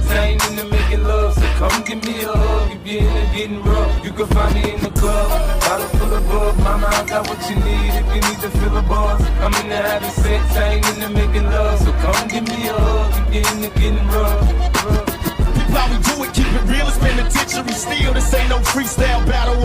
sex, I ain't into making love. So come give me a hug if you're into getting rough. You can find me in the club, bottle full of bug. Mama, I got what you need if you need to fill a buzz. I'm into having sex, I ain't into making love. So come give me a hug if you're into getting rough. How we do it, keep it real, it's penitentiary still. This ain't no freestyle battle